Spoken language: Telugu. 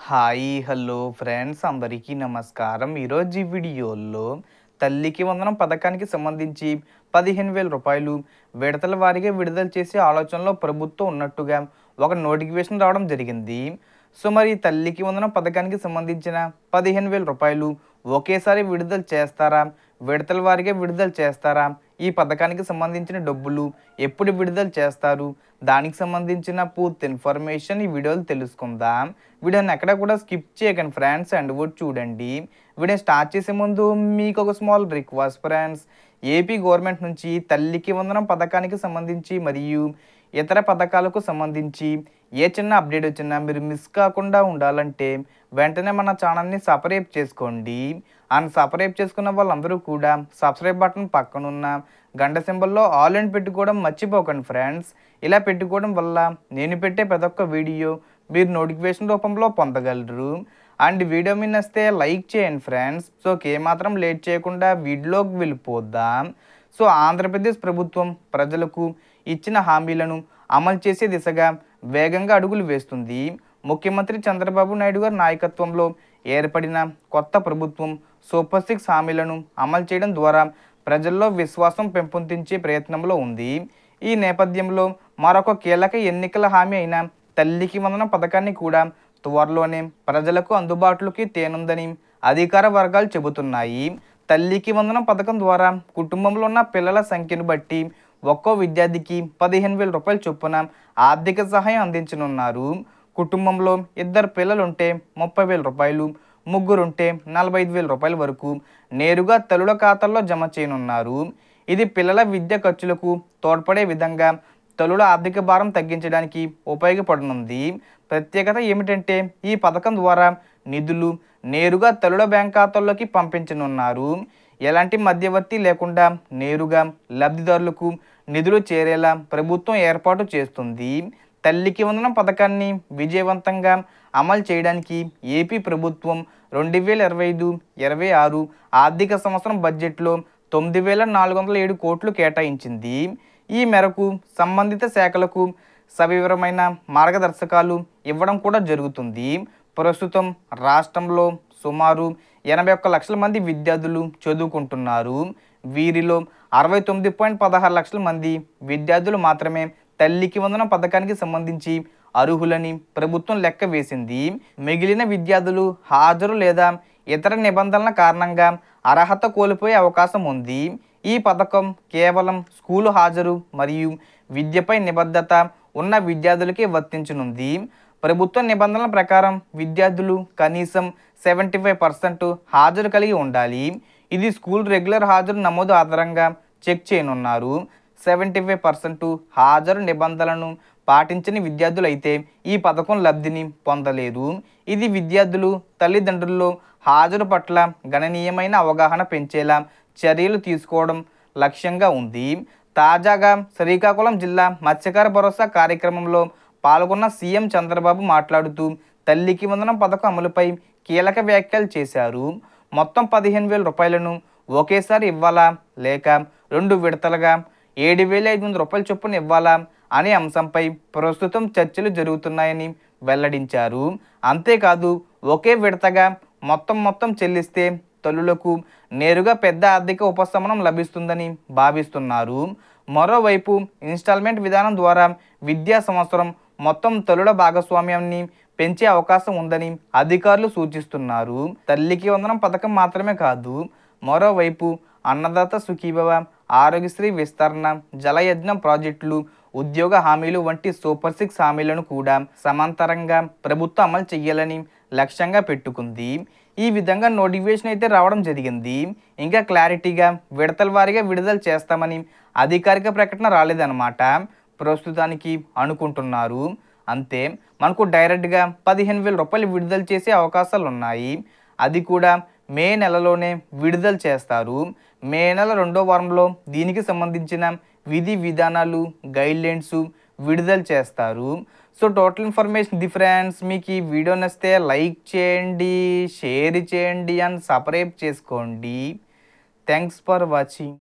హాయ్ హలో ఫ్రెండ్స్ అందరికీ నమస్కారం. ఈరోజు ఈ వీడియోలో తల్లికి వందనం పథకానికి సంబంధించి 15,000 రూపాయలు విడతల వారీగా విడుదల చేసే ఆలోచనలో ప్రభుత్వం ఉన్నట్టుగా ఒక నోటిఫికేషన్ రావడం జరిగింది. సో మరి తల్లికి వందనం పథకానికి సంబంధించిన 15,000 రూపాయలు ఒకేసారి విడుదల చేస్తారా, విడతల వారీగా విడుదల చేస్తారా, ఈ పథకానికి సంబంధించిన డబ్బులు ఎప్పుడు విడుదల చేస్తారు, దానికి సంబంధించిన పూర్తి ఇన్ఫర్మేషన్ ఈ వీడియోలో తెలుసుకుందాం. వీడియోని ఎక్కడ కూడా స్కిప్ చేయకండి ఫ్రెండ్స్, అండ్ కూడా చూడండి. వీడియో స్టార్ట్ చేసే ముందు మీకు ఒక small request friends. AP government నుంచి తల్లికి వందనం పథకానికి సంబంధించి మరియు ఇతర పథకాలకు సంబంధించి ఏ చిన్న అప్డేట్ వచ్చినా మీరు మిస్ కాకుండా ఉండాలంటే వెంటనే మన ఛానల్ని సబ్స్క్రైబ్ చేసుకోండి. అండ్ సబ్స్క్రైబ్ చేసుకున్న వాళ్ళందరూ కూడా సబ్స్క్రైబ్ బటన్ పక్కనున్న గంట సింబల్లో ఆల్ అని పెట్టుకోవడం మర్చిపోకండి ఫ్రెండ్స్. ఇలా పెట్టుకోవడం వల్ల నేను పెట్టే ప్రతి ఒక్క వీడియో మీరు నోటిఫికేషన్ రూపంలో పొందగలరు. అండ్ వీడియో మీద నచ్చితే లైక్ చేయండి ఫ్రెండ్స్. సో ఏమాత్రం లేట్ చేయకుండా వీడియోలోకి వెళ్ళిపోద్దాం. సో ఆంధ్రప్రదేశ్ ప్రభుత్వం ప్రజలకు ఇచ్చిన హామీలను అమలు చేసే దిశగా వేగంగా అడుగులు వేస్తుంది. ముఖ్యమంత్రి చంద్రబాబు నాయుడు గారి నాయకత్వంలో ఏర్పడిన కొత్త ప్రభుత్వం సూపర్ 6 హామీలను అమలు చేయడం ద్వారా ప్రజల్లో విశ్వాసం పెంపొందించే ప్రయత్నంలో ఉంది. ఈ నేపథ్యంలో మరొక కీలక ఎన్నికల హామీ అయిన తల్లికి వందనం పథకాన్ని కూడా త్వరలోనే ప్రజలకు అందుబాటులోకి తేనుందని అధికార వర్గాలు చెబుతున్నాయి. తల్లికి వందనం పథకం ద్వారా కుటుంబంలో ఉన్న పిల్లల సంఖ్యను బట్టి ఒక్కో విద్యార్థికి 15,000 రూపాయల చొప్పున ఆర్థిక సహాయం అందించనున్నారు. కుటుంబంలో 2 పిల్లలుంటే 30,000 రూపాయలు, ముగ్గురుంటే 45,000 రూపాయల వరకు నేరుగా తల్లుల ఖాతాల్లో జమ చేయనున్నారు. ఇది పిల్లల విద్య ఖర్చులకు తోడ్పడే విధంగా తల్లుల ఆర్థిక భారం తగ్గించడానికి ఉపయోగపడనుంది. ప్రత్యేకత ఏమిటంటే ఈ పథకం ద్వారా నిధులు నేరుగా తల్లుల బ్యాంక్ ఖాతాల్లోకి పంపించనున్నారు. ఎలాంటి మధ్యవర్తి లేకుండా నేరుగా లబ్ధిదారులకు నిధులు చేరేలా ప్రభుత్వం ఏర్పాటు చేస్తుంది. తల్లికి వందనం పథకాన్ని విజయవంతంగా అమలు చేయడానికి ఏపీ ప్రభుత్వం 2025-26 ఆర్థిక సంవత్సరం బడ్జెట్లో 9,407 కోట్లు కేటాయించింది. ఈ మేరకు సంబంధిత శాఖలకు సవివరమైన మార్గదర్శకాలు ఇవ్వడం కూడా జరుగుతుంది. ప్రస్తుతం రాష్ట్రంలో సుమారు 81 లక్షల మంది విద్యార్థులు చదువుకుంటున్నారు. వీరిలో 69.16 లక్షల మంది విద్యార్థులు మాత్రమే తల్లికి వందనం పథకానికి సంబంధించి అర్హులని ప్రభుత్వం లెక్క వేసింది. మిగిలిన విద్యార్థులు హాజరు లేదా ఇతర నిబంధనల కారణంగా అర్హత కోల్పోయే అవకాశం ఉంది. ఈ పథకం కేవలం స్కూలు హాజరు మరియు విద్యపై నిబద్ధత ఉన్న విద్యార్థులకే వర్తించనుంది. ప్రభుత్వ నిబంధనల ప్రకారం విద్యార్థులు కనీసం 75% హాజరు కలిగి ఉండాలి. ఇది స్కూల్ రెగ్యులర్ హాజరు నమోదు ఆధారంగా చెక్ చేయనున్నారు. 75% హాజరు నిబంధనలను పాటించని విద్యార్థులు అయితే ఈ పథకం లబ్ధిని పొందలేరు. ఇది విద్యార్థులు తల్లిదండ్రుల్లో హాజరు పట్ల గణనీయమైన అవగాహన పెంచేలా చర్యలు తీసుకోవడం లక్ష్యంగా ఉంది. తాజాగా శ్రీకాకుళం జిల్లా మత్స్యకార భరోసా కార్యక్రమంలో పాల్గొన్న సీఎం చంద్రబాబు మాట్లాడుతూ తల్లికి వందనం పథకం అమలుపై కీలక వ్యాఖ్యలు చేశారు. మొత్తం 15,000 రూపాయలను ఒకేసారి ఇవ్వాలా లేక 2 విడతలుగా 7,500 రూపాయల చొప్పున ఇవ్వాలా అనే అంశంపై ప్రస్తుతం చర్చలు జరుగుతున్నాయని వెల్లడించారు. అంతేకాదు ఒకే విడతగా మొత్తం చెల్లిస్తే తల్లులకు నేరుగా పెద్ద ఆర్థిక ఉపశమనం లభిస్తుందని భావిస్తున్నారు. మరోవైపు ఇన్స్టాల్మెంట్ విధానం ద్వారా విద్యా సంవత్సరం మొత్తం తల్లుల భాగస్వామ్యాన్ని పెంచే అవకాశం ఉందని అధికారులు సూచిస్తున్నారు. తల్లికి వందనం పథకం మాత్రమే కాదు, మరోవైపు అన్నదాత సుఖీభవ, ఆరోగ్యశ్రీ విస్తరణ, జలయజ్ఞం ప్రాజెక్టులు, ఉద్యోగ హామీలు వంటి సూపర్ 6 హామీలను కూడా సమాంతరంగా ప్రభుత్వం అమలు చేయాలని లక్ష్యంగా పెట్టుకుంది. ఈ విధంగా నోటిఫికేషన్ అయితే రావడం జరిగింది. ఇంకా క్లారిటీగా విడతల వారీగా విడుదల చేస్తామని అధికారిక ప్రకటన రాలేదన్నమాట. ప్రస్తుతానికి అనుకుంటున్నారు అంతే. మనకు డైరెక్ట్గా 15,000 రూపాయలు విడుదల చేసే అవకాశాలు ఉన్నాయి. అది కూడా మే నెలలోనే విడుదల చేస్తారు. మే నెల 2వ వారంలో దీనికి సంబంధించిన విధి విధానాలు గైడ్లైన్స్ విడుదల చేస్తారు. So total information friends. మీకు ఈ వీడియో నచ్చితే లైక్ చేయండి, షేర్ చేయండి అండ్ సబ్స్క్రైబ్ చేసుకోండి. Thanks for watching.